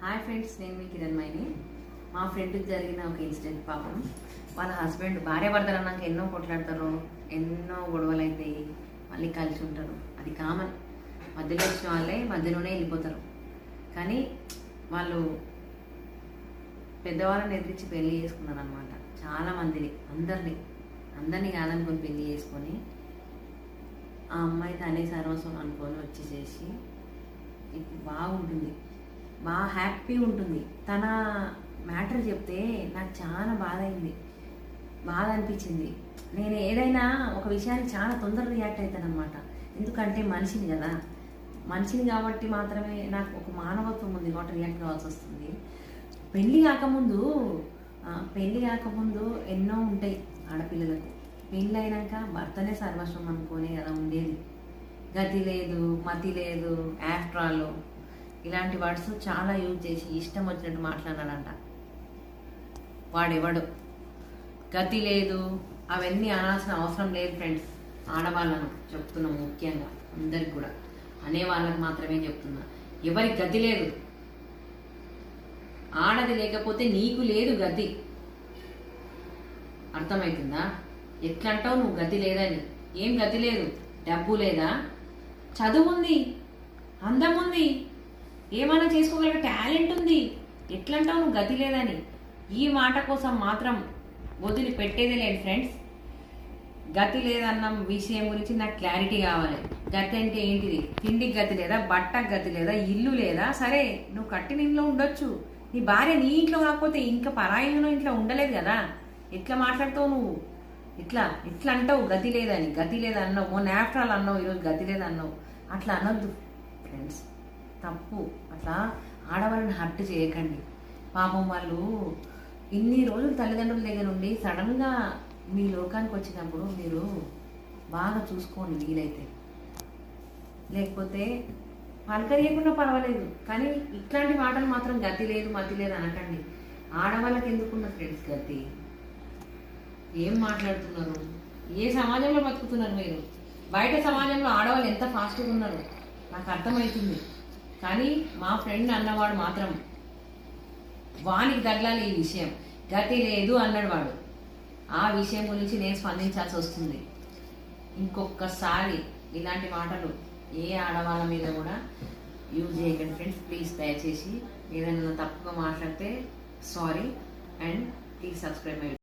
Hi friends, నేను మీ కిరణ్మైని. మా ఫ్రెండ్కి జరిగిన ఒక ఇన్సిడెంట్. పాపం వాళ్ళ హస్బెండ్ భార్య భర్తలు అన్నాక ఎన్నో కొట్లాడతారు, ఎన్నో గొడవలు అవుతాయి, మళ్ళీ కలిసి ఉంటారు. అది కామన్. మధ్యలో వచ్చిన వాళ్ళే మధ్యలోనే వెళ్ళిపోతారు. కానీ వాళ్ళు పెద్దవాళ్ళని ఎదిరించి పెళ్లి చేసుకున్నారు అనమాట. చాలామందిని, అందరినీ కాదనుకొని పెళ్లి చేసుకొని ఆ అమ్మాయి తనే సర్వస్వం అనుకొని వచ్చేసేసి ఇప్పుడు బాగుంటుంది, బాగా హ్యాపీ ఉంటుంది. తన మ్యాటర్ చెప్తే నాకు చాలా బాధ అనిపించింది. నేను ఏదైనా ఒక విషయానికి చాలా తొందరగా రియాక్ట్ అవుతాను అనమాట. ఎందుకంటే మనిషిని కదా, మనిషిని కాబట్టి మాత్రమే నాకు ఒక మానవత్వం ఉంది కాబట్టి రియాక్ట్ కావాల్సి వస్తుంది. పెళ్ళి కాకముందు ఎన్నో ఉంటాయి ఆడపిల్లలకు. పెళ్ళి అయినాక భర్తనే సర్వస్వం అనుకోని కదా ఉండేది. గతి లేదు, మతి లేదు, ఆఫ్టర్ ఆల్ ఇలాంటి వర్డ్స్ చాలా యూజ్ చేసి ఇష్టం వచ్చినట్టు మాట్లాడాడంట. వాడెవడు గతి లేదు అవన్నీ అనాల్సిన అవసరం లేదు ఫ్రెండ్స్. ఆడవాళ్ళను చెప్తున్నాం, ముఖ్యంగా అందరికి కూడా, అనే వాళ్ళకి మాత్రమే చెప్తున్నా. ఎవరికి గతి లేదు, ఆడది లేకపోతే నీకు లేదు గతి. అర్థమవుతుందా? ఎట్లా అంటావు నువ్వు గతి లేదని? ఏం గతి లేదు? డబ్బు లేదా? చదువు ఉంది, అందం ఉంది, ఏమైనా చేసుకోగలిగే టాలెంట్ ఉంది. ఎట్లంటావు నువ్వు గతి లేదని? ఈ మాట కోసం మాత్రం వదిలి పెట్టేదే లేదు ఫ్రెండ్స్. గతి లేదన్న విషయం గురించి నాకు క్లారిటీ కావాలి. గతి అంటే ఏంటిది? తిండికి గతి లేదా? బట్టకు గతి లేదా? ఇల్లు లేదా? సరే, నువ్వు కట్టిన ఇంట్లో ఉండొచ్చు, నీ భార్య నీ ఇంట్లో కాకపోతే ఇంకా పరాయిలో ఇంట్లో ఉండలేదు కదా. ఎట్లా మాట్లాడుతావు నువ్వు? ఇట్లా అంటావు గతి లేదని. గతి లేదన్నావు, మొన్న ఆఫ్టర్ ఆల్ అన్నావు, ఈరోజు గతి లేదన్నావు. అట్లా అనొద్దు ఫ్రెండ్స్, తప్పు. అట్లా ఆడవాళ్ళని హర్ట్ చేయకండి. పాపం వాళ్ళు ఇన్ని రోజులు తల్లిదండ్రుల దగ్గర నుండి సడన్గా మీ లోకానికి వచ్చినప్పుడు మీరు బాగా చూసుకోండి వీలైతే. లేకపోతే పలకరియకుండా పర్వాలేదు, కానీ ఇట్లాంటి మాటలు మాత్రం గతి లేదు మతి లేదు అనకండి. ఆడవాళ్ళకి ఎందుకున్న ఫ్రెండ్స్ గతి? ఏం మాట్లాడుతున్నారు? ఏ సమాజంలో బతుకుతున్నారు మీరు? బయట సమాజంలో ఆడవాళ్ళు ఎంత ఫాస్ట్గా ఉన్నారు నాకు అర్థమవుతుంది. కానీ మా ఫ్రెండ్ అన్నవాడు మాత్రం వానికి తగలాలి ఈ విషయం. గతి లేదు అన్నాడు వాడు. ఆ విషయం గురించి నేను స్పందించాల్సి వస్తుంది. ఇంకొకసారి ఇలాంటి మాటలు ఏ ఆడవాళ్ళ మీద కూడా యూజ్ చేయకండి ఫ్రెండ్స్. ప్లీజ్ దయచేసి ఏదైనా తప్పుగా మాట్లాడితే sorry, and please subscribe my